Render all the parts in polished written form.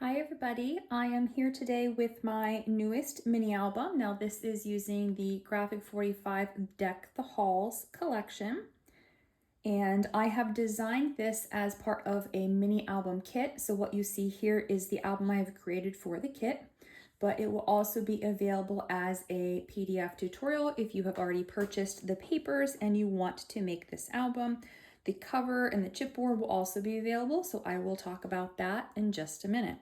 Hi everybody, I am here today with my newest mini album. Now this is using the Graphic 45 Deck the Halls collection. And I have designed this as part of a mini album kit. So what you see here is the album I have created for the kit, but it will also be available as a PDF tutorial if you have already purchased the papers and you want to make this album. The cover and the chipboard will also be available, so I will talk about that in just a minute.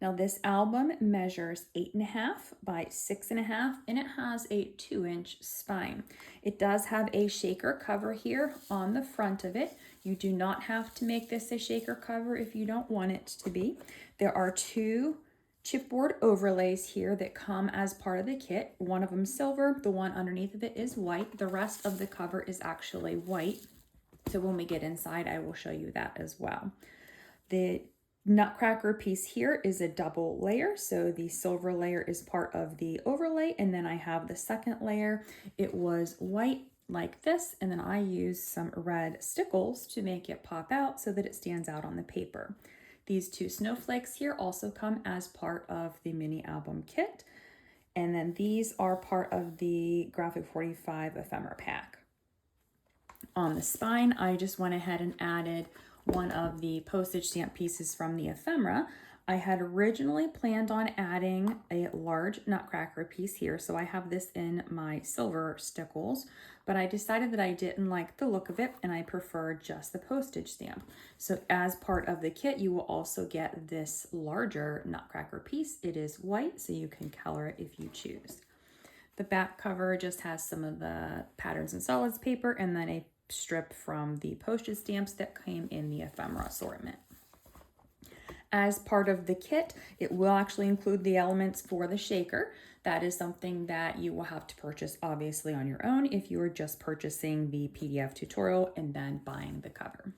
Now this album measures 8.5 by 6.5 and it has a 2-inch spine. It does have a shaker cover here on the front of it. You do not have to make this a shaker cover if you don't want it to be. There are 2 chipboard overlays here that come as part of the kit. One of them silver, the one underneath of it is white. The rest of the cover is actually white. So when we get inside, I will show you that as well. The Nutcracker piece here is a double layer, so the silver layer is part of the overlay, and then I have the second layer. It was white like this, and then I used some red stickles to make it pop out so that it stands out on the paper. These 2 snowflakes here also come as part of the mini album kit, and then these are part of the Graphic 45 ephemera pack. On the spine, I just went ahead and added one of the postage stamp pieces from the ephemera. I had originally planned on adding a large Nutcracker piece here, so I have this in my silver stickles, but I decided that I didn't like the look of it and I preferred just the postage stamp. So as part of the kit, you will also get this larger Nutcracker piece. It is white, so you can color it if you choose. The back cover just has some of the patterns and solids paper and then a strip from the postage stamps that came in the ephemera assortment. As part of the kit, it will actually include the elements for the shaker. That is something that you will have to purchase obviously on your own if you are just purchasing the PDF tutorial and then buying the cover.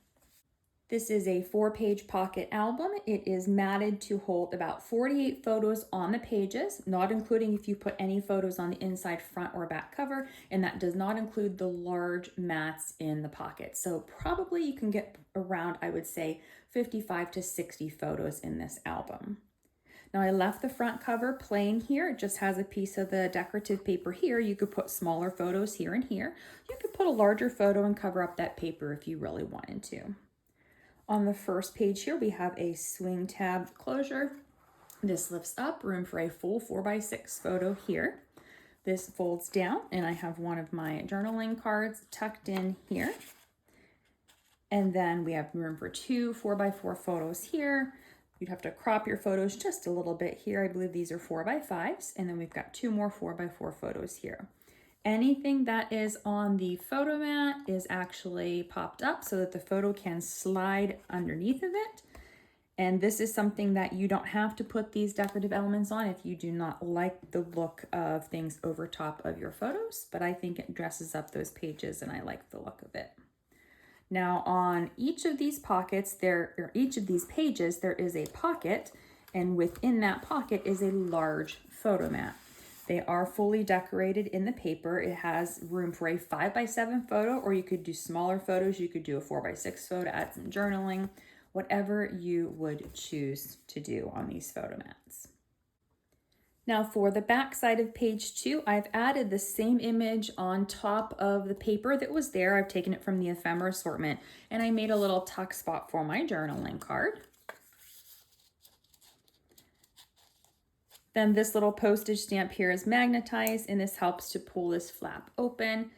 This is a 4-page pocket album. It is matted to hold about 48 photos on the pages, not including if you put any photos on the inside, front, or back cover, and that does not include the large mats in the pocket. So probably you can get around, I would say, 55 to 60 photos in this album. Now I left the front cover plain here. It just has a piece of the decorative paper here. You could put smaller photos here and here. You could put a larger photo and cover up that paper if you really wanted to. On the first page here, we have a swing tab closure. This lifts up, room for a full 4x6 photo here. This folds down, and I have one of my journaling cards tucked in here. And then we have room for 2 4x4 photos here. You'd have to crop your photos just a little bit here. I believe these are 4x5s, and then we've got 2 more 4x4 photos here. Anything that is on the photo mat is actually popped up so that the photo can slide underneath of it. And this is something that you don't have to put these decorative elements on if you do not like the look of things over top of your photos, but I think it dresses up those pages and I like the look of it. Now on each of these pockets, each of these pages, there is a pocket, and within that pocket is a large photo mat. They are fully decorated in the paper. It has room for a 5x7 photo, or you could do smaller photos. You could do a 4x6 photo, add some journaling, whatever you would choose to do on these photo mats. Now for the back side of page 2, I've added the same image on top of the paper that was there. I've taken it from the ephemera assortment, and I made a little tuck spot for my journaling card. Then this little postage stamp here is magnetized, and this helps to pull this flap open.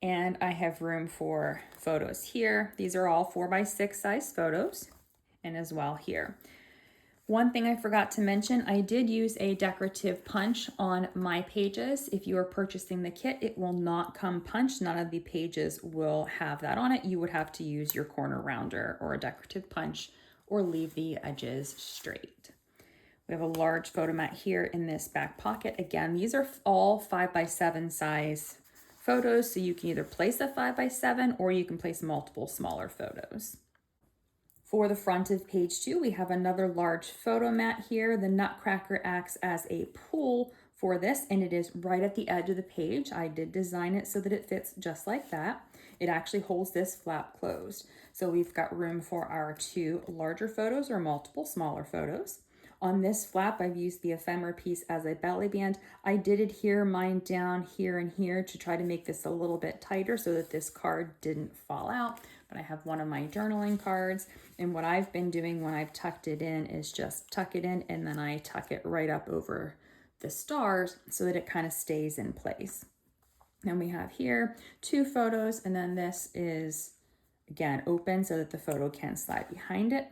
And I have room for photos here. These are all 4x6 size photos, and as well here. One thing I forgot to mention, I did use a decorative punch on my pages. If you are purchasing the kit, it will not come punched. None of the pages will have that on it. You would have to use your corner rounder or a decorative punch or leave the edges straight. We have a large photo mat here in this back pocket. Again, these are all 5x7 size photos, so you can either place a 5x7 or you can place multiple smaller photos. For the front of page 2, we have another large photo mat here. The Nutcracker acts as a pull for this, and it is right at the edge of the page. I did design it so that it fits just like that. It actually holds this flap closed. So we've got room for our 2 larger photos or multiple smaller photos. On this flap, I've used the ephemera piece as a belly band. I did adhere mine down here and here to try to make this a little bit tighter so that this card didn't fall out. But I have one of my journaling cards, and what I've been doing when I've tucked it in is just tuck it in and then I tuck it right up over the stars so that it kind of stays in place. Then we have here 2 photos, and then this is again open so that the photo can slide behind it.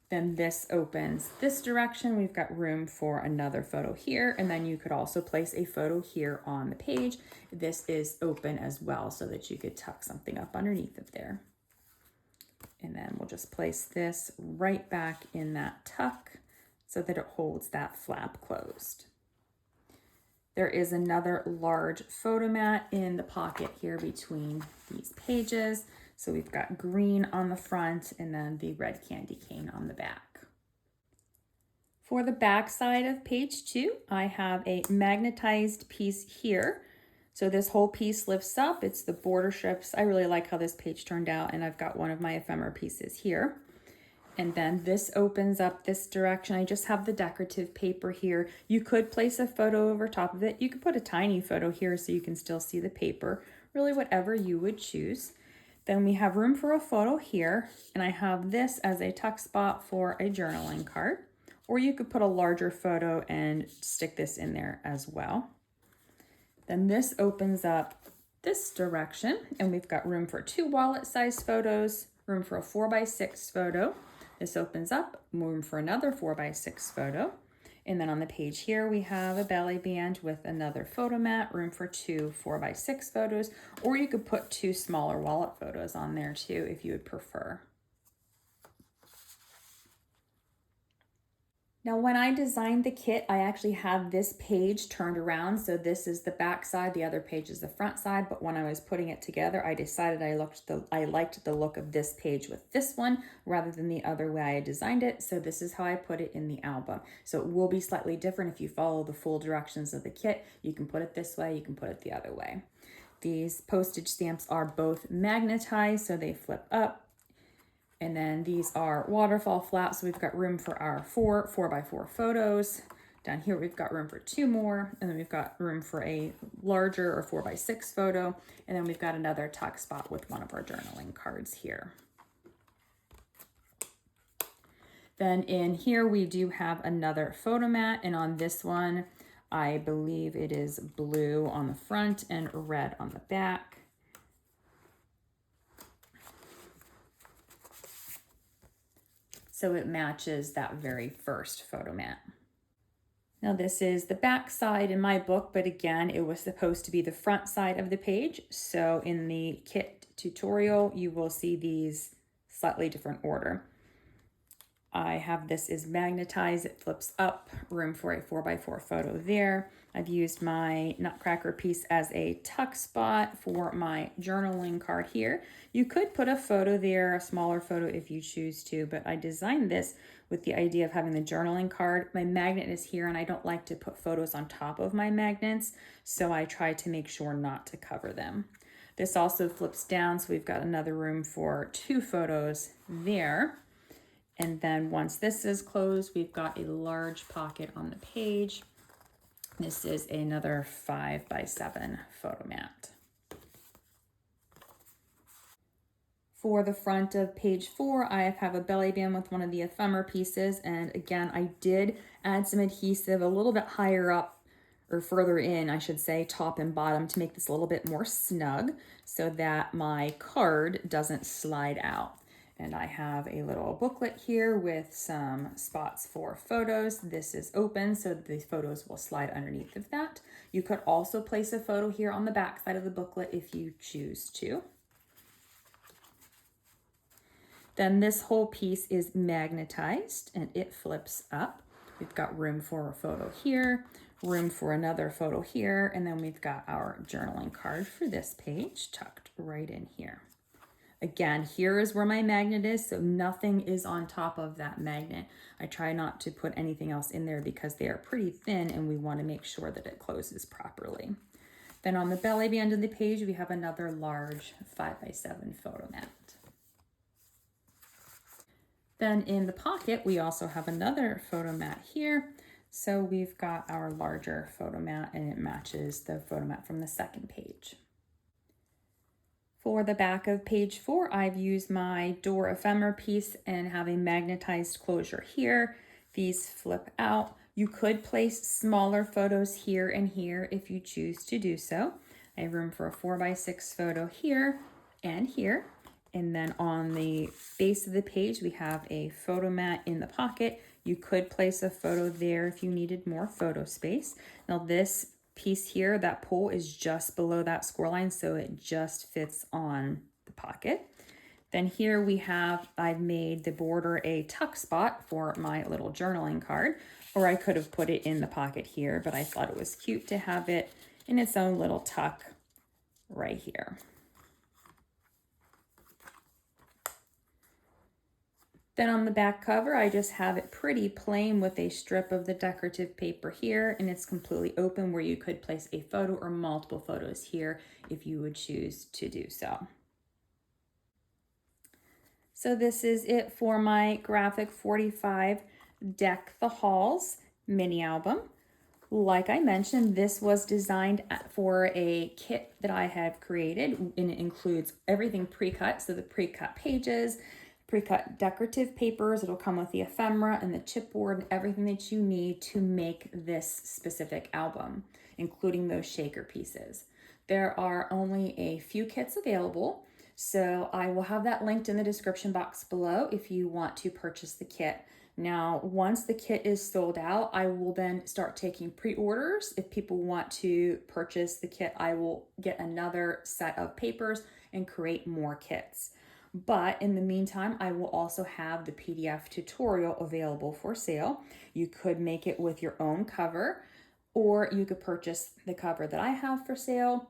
Then this opens this direction. We've got room for another photo here, and then you could also place a photo here on the page. This is open as well so that you could tuck something up underneath of there. And then we'll just place this right back in that tuck so that it holds that flap closed. There is another large photo mat in the pocket here between these pages. So we've got green on the front and then the red candy cane on the back. For the back side of page 2, I have a magnetized piece here. So this whole piece lifts up. It's the border strips. I really like how this page turned out, and I've got one of my ephemera pieces here. And then this opens up this direction. I just have the decorative paper here. You could place a photo over top of it. You could put a tiny photo here so you can still see the paper, really whatever you would choose. Then we have room for a photo here, and I have this as a tuck spot for a journaling card, or you could put a larger photo and stick this in there as well. Then this opens up this direction, and we've got room for 2 wallet-sized photos, room for a 4x6 photo. This opens up, room for another 4x6 photo. And then on the page here, we have a belly band with another photo mat, room for 2 4x6 photos, or you could put 2 smaller wallet photos on there too if you would prefer. Now, when I designed the kit, I actually had this page turned around. So this is the back side, the other page is the front side. But when I was putting it together, I decided I liked the look of this page with this one rather than the other way I designed it. So this is how I put it in the album. So it will be slightly different if you follow the full directions of the kit. You can put it this way, you can put it the other way. These postage stamps are both magnetized, so they flip up. And then these are waterfall flaps. So we've got room for our 4 4x4 photos. Down here, we've got room for 2 more. And then we've got room for a larger or 4x6 photo. And then we've got another tuck spot with one of our journaling cards here. Then in here, we do have another photo mat. And on this one, I believe it is blue on the front and red on the back. So it matches that very first photo mat. Now this is the back side in my book, but again, it was supposed to be the front side of the page. So in the kit tutorial, you will see these slightly different order. I have this is magnetized, it flips up, room for a 4x4 photo there. I've used my nutcracker piece as a tuck spot for my journaling card here. You could put a photo there, a smaller photo if you choose to, but I designed this with the idea of having the journaling card. My magnet is here and I don't like to put photos on top of my magnets, so I try to make sure not to cover them. This also flips down, so we've got another room for 2 photos there. And then once this is closed, we've got a large pocket on the page. This is another 5x7 photo mat. For the front of page 4, I have a belly band with one of the ephemera pieces. And again, I did add some adhesive a little bit higher up, or further in, I should say, top and bottom, to make this a little bit more snug so that my card doesn't slide out. And I have a little booklet here with some spots for photos. This is open, so the photos will slide underneath of that. You could also place a photo here on the back side of the booklet if you choose to. Then this whole piece is magnetized and it flips up. We've got room for a photo here, room for another photo here, and then we've got our journaling card for this page tucked right in here. Again, here is where my magnet is, so nothing is on top of that magnet. I try not to put anything else in there because they are pretty thin and we want to make sure that it closes properly. Then on the belly band of the page, we have another large 5x7 photo mat. Then in the pocket, we also have another photo mat here. So we've got our larger photo mat and it matches the photo mat from the second page. For the back of page 4, I've used my door ephemera piece and have a magnetized closure here. These flip out. You could place smaller photos here and here if you choose to do so. I have room for a 4x6 photo here and here. And then on the base of the page, we have a photo mat in the pocket. You could place a photo there if you needed more photo space. Now this piece here, that pull is just below that score line, so it just fits on the pocket. Then here we have, I've made the border a tuck spot for my little journaling card, or I could have put it in the pocket here, but I thought it was cute to have it in its own little tuck right here. Then on the back cover, I just have it pretty plain with a strip of the decorative paper here, and it's completely open where you could place a photo or multiple photos here if you would choose to do so. So this is it for my Graphic 45 Deck the Halls mini album. Like I mentioned, this was designed for a kit that I have created, and it includes everything pre-cut, so the pre-cut pages, pre-cut decorative papers. It'll come with the ephemera and the chipboard and everything that you need to make this specific album, including those shaker pieces. There are only a few kits available, so I will have that linked in the description box below if you want to purchase the kit. Now, once the kit is sold out, I will then start taking pre-orders. If people want to purchase the kit, I will get another set of papers and create more kits. But in the meantime, I will also have the PDF tutorial available for sale. You could make it with your own cover, or you could purchase the cover that I have for sale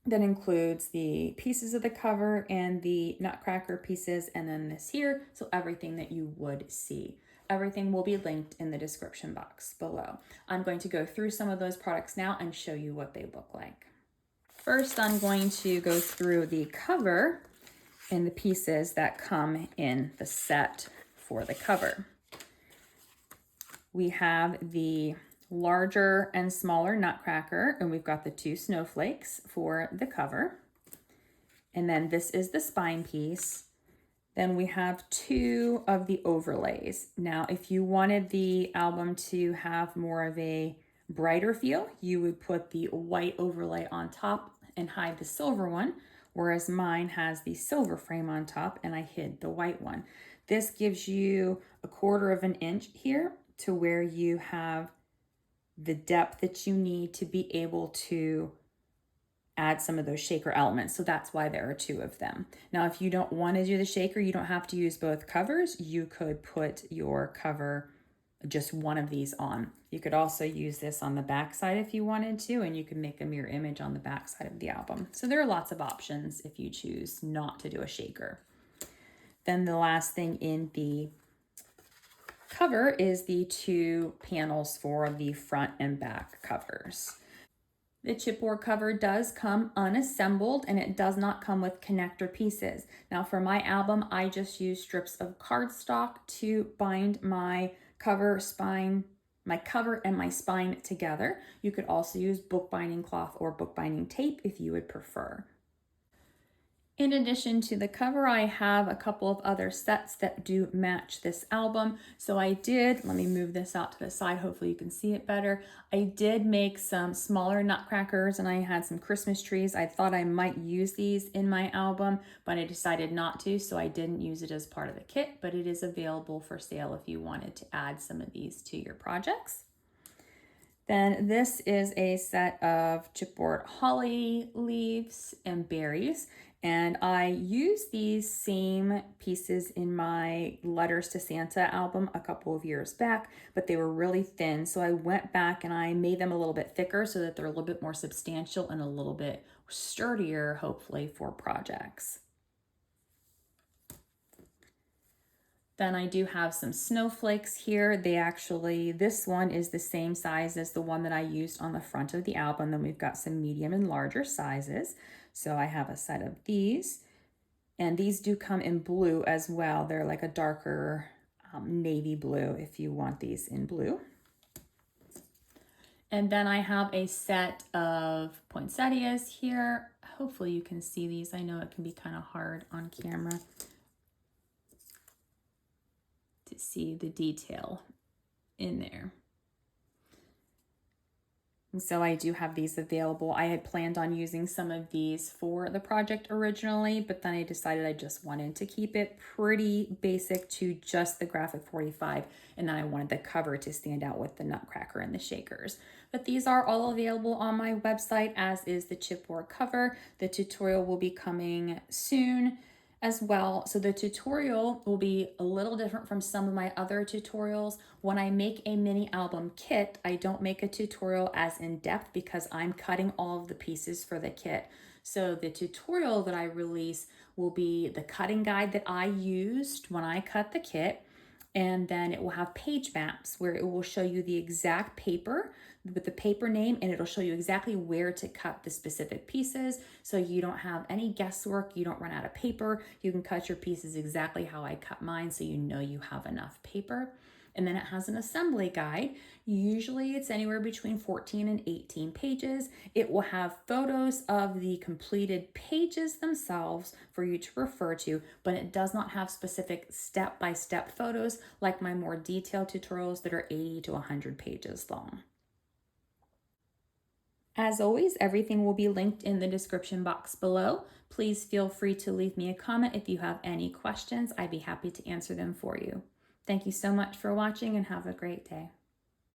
that includes the pieces of the cover and the nutcracker pieces, and then this here, so everything that you would see. Everything will be linked in the description box below. I'm going to go through some of those products now and show you what they look like. First, I'm going to go through the cover and the pieces that come in the set for the cover. We have the larger and smaller nutcracker, and we've got the 2 snowflakes for the cover. And then this is the spine piece. Then we have 2 of the overlays. Now, if you wanted the album to have more of a brighter feel, you would put the white overlay on top and hide the silver one, whereas mine has the silver frame on top and I hid the white one. This gives you 1/4 of an inch here to where you have the depth that you need to be able to add some of those shaker elements. So that's why there are 2 of them. Now, if you don't want to do the shaker, you don't have to use both covers. You could put your cover, just one of these on. You could also use this on the back side if you wanted to, and you can make a mirror image on the back side of the album. So there are lots of options if you choose not to do a shaker. Then the last thing in the cover is the 2 panels for the front and back covers. The chipboard cover does come unassembled, and it does not come with connector pieces. Now for my album, I just use strips of cardstock to bind my cover and my spine together. You could also use bookbinding cloth or bookbinding tape if you would prefer. In addition to the cover, I have a couple of other sets that do match this album. So let me move this out to the side, hopefully you can see it better. I did make some smaller nutcrackers and I had some Christmas trees. I thought I might use these in my album, but I decided not to, so I didn't use it as part of the kit, but it is available for sale if you wanted to add some of these to your projects. Then this is a set of chipboard holly leaves and berries. And I used these same pieces in my Letters to Santa album a couple of years back, but they were really thin. So I went back and I made them a little bit thicker so that they're a little bit more substantial and a little bit sturdier, hopefully, for projects. Then I do have some snowflakes here. This one is the same size as the one that I used on the front of the album. Then we've got some medium and larger sizes. So I have a set of these, and these do come in blue as well. They're like a darker navy blue if you want these in blue. And then I have a set of poinsettias here. Hopefully you can see these. I know it can be kind of hard on camera to see the detail in there. And so I do have these available. I had planned on using some of these for the project originally, but then I decided I just wanted to keep it pretty basic to just the graphic 45, and then I wanted the cover to stand out with the nutcracker and the shakers. But these are all available on my website, as is the chipboard cover. The tutorial will be coming soon as well. So the tutorial will be a little different from some of my other tutorials. When I make a mini album kit, I don't make a tutorial as in depth because I'm cutting all of the pieces for the kit. So the tutorial that I release will be the cutting guide that I used when I cut the kit, and then it will have page maps where it will show you the exact paper with the paper name, and it'll show you exactly where to cut the specific pieces, so you don't have any guesswork, you don't run out of paper, you can cut your pieces exactly how I cut mine, so you know you have enough paper. And then it has an assembly guide. Usually it's anywhere between 14 and 18 pages. It will have photos of the completed pages themselves for you to refer to, but it does not have specific step-by-step photos like my more detailed tutorials that are 80 to 100 pages long. As always, everything will be linked in the description box below. Please feel free to leave me a comment if you have any questions. I'd be happy to answer them for you. Thank you so much for watching and have a great day.